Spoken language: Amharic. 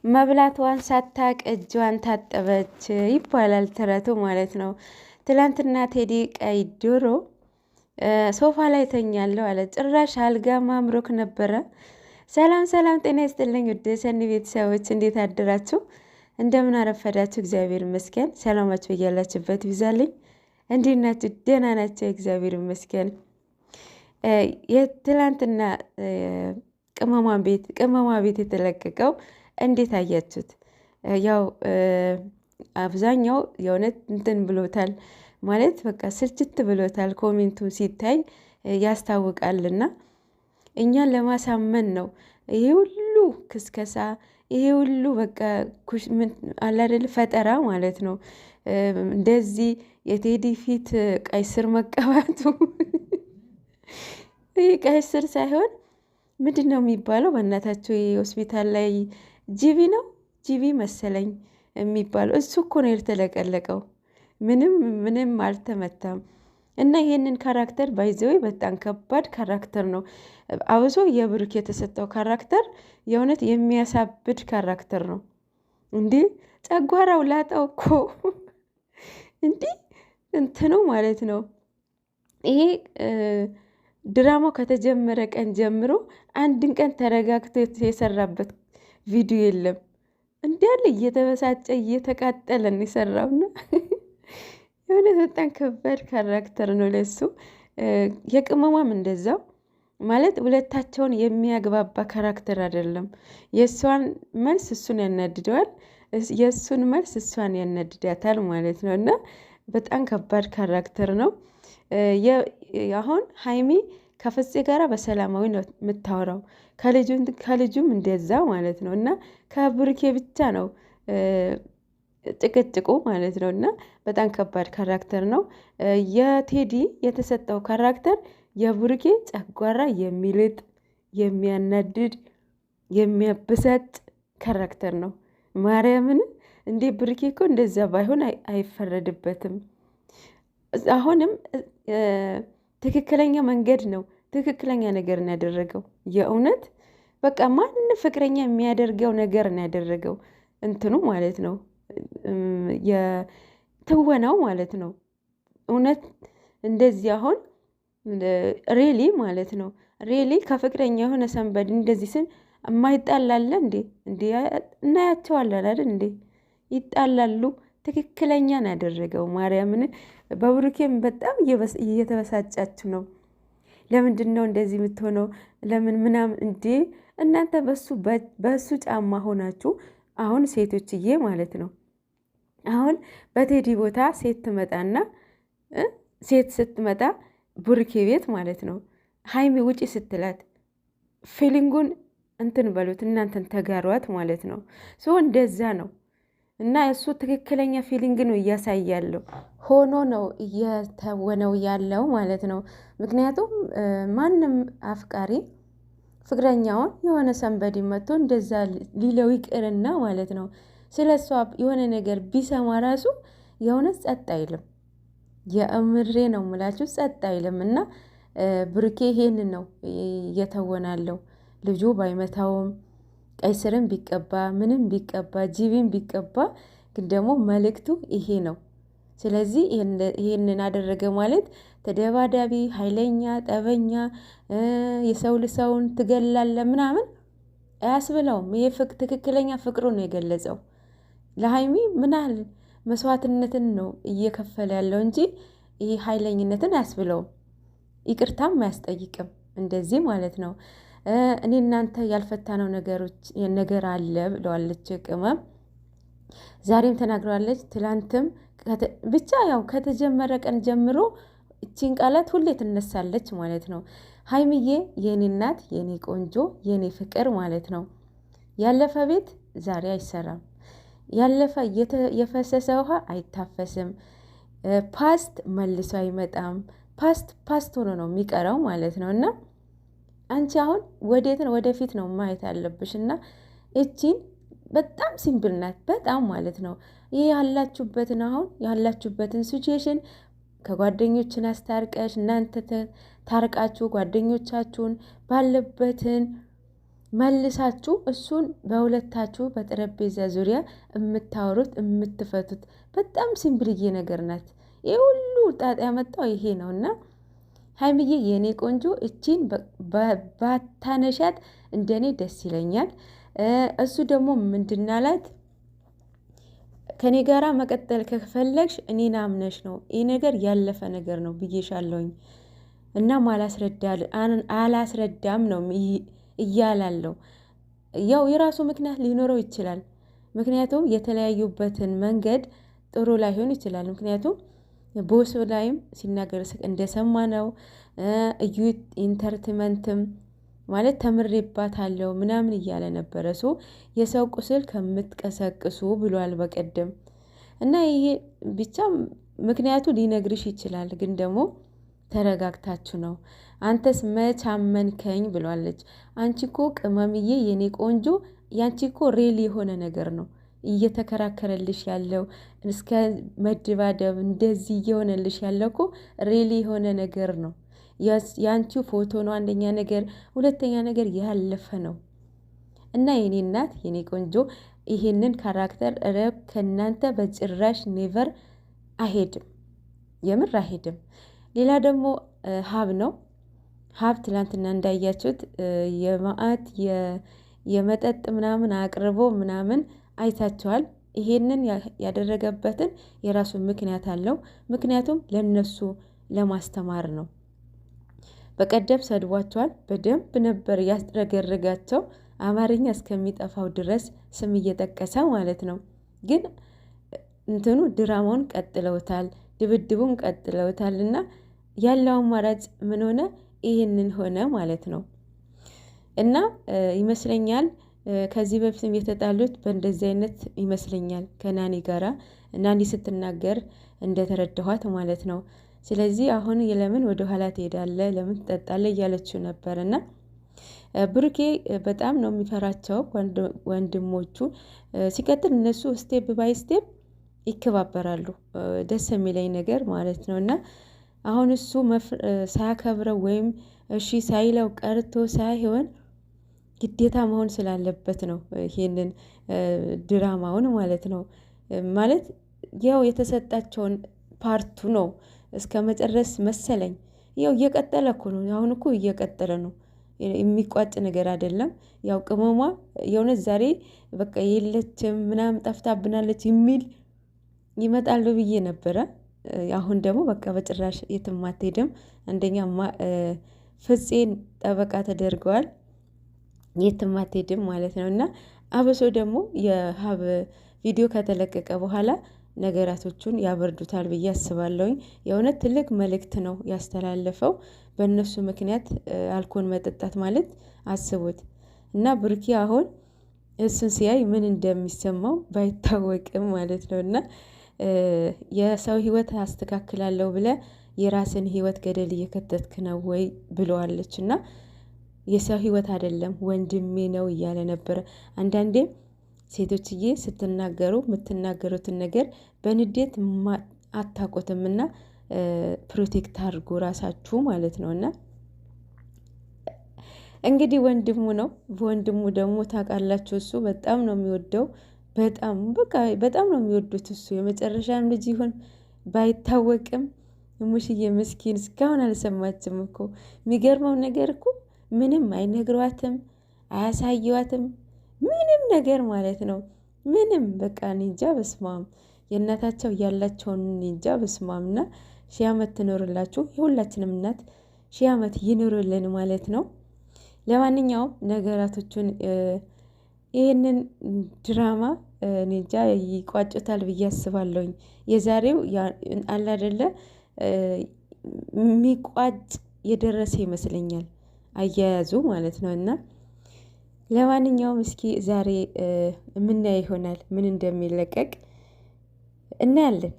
መብላቷን ሳታቅ እጇን ታጠበች ይባላል ተረቱ ማለት ነው። ትላንትና ቴዲ ቀይ ዶሮ ሶፋ ላይ ተኛለሁ አለ። ጭራሽ አልጋ ማምሮክ ነበረ። ሰላም ሰላም፣ ጤና ይስጥልኝ ውድ ሰኒ ቤተሰቦች እንዴት አደራችሁ? እንደምን አረፈዳችሁ? እግዚአብሔር ይመስገን። ሰላማችሁ እያላችሁበት ይብዛልኝ። እንዴት ናችሁ? ደህና ናቸው? እግዚአብሔር ይመስገን። የትላንትና ቅመማ ቤት የተለቀቀው እንዴት አያችሁት? ያው አብዛኛው የእውነት እንትን ብሎታል ማለት በቃ ስልችት ብሎታል። ኮሜንቱ ሲታይ ያስታውቃልና እኛን ለማሳመን ነው ይሄ ሁሉ ክስከሳ፣ ይሄ ሁሉ በቃ አላደል ፈጠራ ማለት ነው። እንደዚህ የቴዲ ፊት ቀይ ስር መቀባቱ ይህ ቀይ ስር ሳይሆን ምንድን ነው የሚባለው? በእናታቸው ሆስፒታል ላይ ጂቪ መሰለኝ የሚባለው እሱ እኮ ነው የተለቀለቀው። ምንም አልተመታም። እና ይሄንን ካራክተር ባይዘዌ በጣም ከባድ ካራክተር ነው። አብሶ የብሩክ የተሰጠው ካራክተር የእውነት የሚያሳብድ ካራክተር ነው። እንዲህ ጨጓራው ላጣው እኮ እንዲህ እንትኑ ማለት ነው። ይሄ ድራማው ከተጀመረ ቀን ጀምሮ አንድን ቀን ተረጋግቶ የሰራበት ቪዲዮ የለም። እንዲያለ እየተበሳጨ እየተቃጠለን የሰራውና የሆነ በጣም ከባድ ካራክተር ነው ለሱ። የቅመሟም እንደዛው ማለት ሁለታቸውን የሚያግባባ ካራክተር አይደለም። የእሷን መልስ እሱን ያናድደዋል፣ የእሱን መልስ እሷን ያናድዳታል ማለት ነው። እና በጣም ከባድ ካራክተር ነው። አሁን ሀይሚ ከፍፄ ጋራ በሰላማዊ ነው የምታወራው፣ ከልጁም እንደዛ ማለት ነው። እና ከብሩኬ ብቻ ነው ጭቅጭቁ ማለት ነው። እና በጣም ከባድ ካራክተር ነው የቴዲ የተሰጠው ካራክተር። የብሩኬ ጨጓራ የሚልጥ የሚያናድድ የሚያበሳጭ ካራክተር ነው። ማርያምን እንዴ ብሩኬ እኮ እንደዛ ባይሆን አይፈረድበትም። አሁንም ትክክለኛ መንገድ ነው፣ ትክክለኛ ነገር ነው ያደረገው። የእውነት በቃ ማን ፍቅረኛ የሚያደርገው ነገር ነው ያደረገው እንትኑ ማለት ነው፣ የትወናው ማለት ነው። እውነት እንደዚህ አሁን ሬሊ ማለት ነው ሬሊ ከፍቅረኛ የሆነ ሰንበድ እንደዚህ ስን የማይጣላለ እንዴ እናያቸዋለን አይደል እንዴ? ይጣላሉ። ትክክለኛ ነው ያደረገው። ማርያምን በብሩኬም በጣም እየተበሳጫችሁ ነው። ለምንድን ነው እንደዚህ የምትሆነው? ለምን ምናምን እንዴ እናንተ በሱ ጫማ ሆናችሁ አሁን ሴቶችዬ ማለት ነው። አሁን በቴዲ ቦታ ሴት ስትመጣ ብሩኬ ቤት ማለት ነው ሀይሚ ውጪ ስትላት ፊሊንጉን እንትን በሉት እናንተን ተጋሯት ማለት ነው። እንደዛ ነው። እና እሱ ትክክለኛ ፊሊንግ ነው እያሳያለው ሆኖ ነው እየተወነው ያለው ማለት ነው። ምክንያቱም ማንም አፍቃሪ ፍቅረኛውን የሆነ ሰንበዲ መጥቶ እንደዛ ሊለው ይቅርና ማለት ነው ስለ እሷ የሆነ ነገር ቢሰማ ራሱ የሆነ ጸጥ አይልም። የእምሬ ነው ምላችሁ ጸጥ አይልም። እና ብሩኬ ይሄን ነው እየተወናለው። ልጁ ባይመታውም ቀይ ስርም ቢቀባ ምንም ቢቀባ ጂቪም ቢቀባ ግን ደግሞ መልእክቱ ይሄ ነው። ስለዚህ ይሄንን አደረገ ማለት ተደባዳቢ፣ ኃይለኛ፣ ጠበኛ፣ የሰው ልሰውን ትገላለ ምናምን አያስብለውም። ይሄ ትክክለኛ ፍቅሩ ነው የገለጸው። ለሀይሚ ምን ያህል መስዋዕትነትን ነው እየከፈለ ያለው እንጂ ይሄ ኃይለኝነትን አያስብለውም። ይቅርታም አያስጠይቅም እንደዚህ ማለት ነው። እኔ እናንተ ያልፈታነው ነገር አለ ብለዋለች ቅመም። ዛሬም ተናግረዋለች፣ ትላንትም ብቻ ያው ከተጀመረ ቀን ጀምሮ እቺን ቃላት ሁሌ ትነሳለች ማለት ነው። ሀይሚዬ የኔ እናት፣ የኔ ቆንጆ፣ የኔ ፍቅር ማለት ነው። ያለፈ ቤት ዛሬ አይሰራም። ያለፈ የፈሰሰ ውሃ አይታፈስም። ፓስት መልሶ አይመጣም። ፓስት ሆኖ ነው የሚቀረው ማለት ነው። እና አንቺ አሁን ወዴትን ወደፊት ነው ማየት ያለብሽ። እና እቺን በጣም ሲምፕል ናት በጣም ማለት ነው። ይህ ያላችሁበትን ሲቹዌሽን ከጓደኞችን አስታርቀሽ እናንተ ታርቃችሁ ጓደኞቻችሁን ባለበትን መልሳችሁ እሱን በሁለታችሁ በጠረጴዛ ዙሪያ የምታወሩት የምትፈቱት በጣም ሲምፕልዬ ነገር ናት። ይሄ ሁሉ ጣጣ ያመጣው ይሄ ነውና ሀይሚዬ የኔ ቆንጆ እቺን ባታነሻት እንደኔ ደስ ይለኛል። እሱ ደግሞ ምንድናላት ከኔ ጋራ መቀጠል ከፈለግሽ እኔን አምነሽ ነው፣ ይህ ነገር ያለፈ ነገር ነው ብዬሻለሁኝ እና አላስረዳም ነው እያላለው። ያው የራሱ ምክንያት ሊኖረው ይችላል። ምክንያቱም የተለያዩበትን መንገድ ጥሩ ላይሆን ይችላል። ምክንያቱም ቦስ ላይም ሲናገር እንደሰማ ነው እዩ ኢንተርቴንመንትም ማለት ተምሬባታለሁ ምናምን እያለ ነበረ። የሰው ቁስል ከምትቀሰቅሱ ብሏል በቀደም እና ይሄ ብቻ ምክንያቱ ሊነግርሽ ይችላል። ግን ደግሞ ተረጋግታችሁ ነው። አንተስ መች አመንከኝ ብሏለች። አንቺ እኮ ቅመምዬ የኔ ቆንጆ ያንቺ እኮ ሬል የሆነ ነገር ነው እየተከራከረልሽ ያለው እስከ መደባደብ እንደዚህ እየሆነልሽ ያለው እኮ ሬል የሆነ ነገር ነው። ያንቺ ፎቶ ነው አንደኛ ነገር፣ ሁለተኛ ነገር ያለፈ ነው። እና የኔ እናት የኔ ቆንጆ ይሄንን ካራክተር ረብ ከናንተ በጭራሽ ኔቨር አይሄድም፣ የምር አይሄድም። ሌላ ደግሞ ሀብ ነው። ሀብ ትላንትና እንዳያችሁት የማአት የመጠጥ ምናምን አቅርቦ ምናምን አይታችኋል። ይሄንን ያደረገበትን የራሱ ምክንያት አለው። ምክንያቱም ለነሱ ለማስተማር ነው። በቀደም ሰድቧቸዋል። በደንብ ነበር ያስረገረጋቸው አማርኛ እስከሚጠፋው ድረስ ስም እየጠቀሰ ማለት ነው። ግን እንትኑ ድራማውን ቀጥለውታል፣ ድብድቡን ቀጥለውታል። እና ያለው አማራጭ ምን ሆነ? ይህንን ሆነ ማለት ነው። እና ይመስለኛል ከዚህ በፊትም የተጣሉት በእንደዚህ አይነት ይመስለኛል ከናኒ ጋራ ናኒ ስትናገር እንደተረዳኋት ማለት ነው። ስለዚህ አሁን ለምን ወደ ኋላ ትሄዳለህ? ለምን ትጠጣለህ? እያለችው ነበር። እና ብሩኬ በጣም ነው የሚፈራቸው ወንድሞቹ። ሲቀጥል እነሱ ስቴፕ ባይ ስቴፕ ይከባበራሉ። ደስ የሚለኝ ነገር ማለት ነው። እና አሁን እሱ ሳያከብረው ወይም እሺ ሳይለው ቀርቶ ሳይሆን ግዴታ መሆን ስላለበት ነው ይሄንን ድራማውን ማለት ነው። ማለት ያው የተሰጣቸውን ፓርቱ ነው እስከ መጨረስ መሰለኝ። ያው እየቀጠለ እኮ ነው። አሁን እኮ እየቀጠለ ነው፣ የሚቋጭ ነገር አይደለም። ያው ቅመሟ የእውነት ዛሬ በቃ የለችም ምናምን ጠፍታብናለች የሚል ይመጣሉ ብዬ ነበረ። አሁን ደግሞ በቃ በጭራሽ የትም አትሄድም። አንደኛ ፍፄን ጠበቃ ተደርገዋል፣ የትም አትሄድም ማለት ነው። እና አብሶ ደግሞ የሀብ ቪዲዮ ከተለቀቀ በኋላ ነገራቶቹን ያበርዱታል ብዬ አስባለሁኝ። የእውነት ትልቅ መልእክት ነው ያስተላለፈው። በእነሱ ምክንያት አልኮል መጠጣት ማለት አስቡት። እና ብሩኬ አሁን እሱን ሲያይ ምን እንደሚሰማው ባይታወቅም ማለት ነው። እና የሰው ህይወት አስተካክላለሁ ብለ የራስን ህይወት ገደል እየከተትክ ነው ወይ ብለዋለች። እና የሰው ህይወት አይደለም ወንድሜ ነው እያለ ነበረ። አንዳንዴም ሴቶችዬ ስትናገሩ የምትናገሩትን ነገር በንዴት አታቆትም እና ፕሮቴክት አድርጉ ራሳችሁ ማለት ነው። እና እንግዲህ ወንድሙ ነው። ወንድሙ ደግሞ ታውቃላችሁ እሱ በጣም ነው የሚወደው። በጣም በቃ በጣም ነው የሚወዱት። እሱ የመጨረሻም ልጅ ይሁን ባይታወቅም ሙሽዬ ምስኪን እስካሁን አልሰማችም እኮ። የሚገርመው ነገር እኮ ምንም አይነግሯትም፣ አያሳየዋትም ምንም ነገር ማለት ነው። ምንም በቃ ኒንጃ በስማም የእናታቸው ያላቸውን ኒንጃ በስማም። እና ሺህ ዓመት ትኖርላችሁ። የሁላችንም እናት ሺህ ዓመት ይኖርልን ማለት ነው። ለማንኛውም ነገራቶቹን ይህንን ድራማ ኒንጃ ይቋጩታል ብዬ አስባለሁኝ። የዛሬው አለ አይደለ የሚቋጭ የደረሰ ይመስለኛል አያያዙ ማለት ነው። እና ለማንኛውም እስኪ ዛሬ የምናየው ይሆናል ምን እንደሚለቀቅ እናያለን።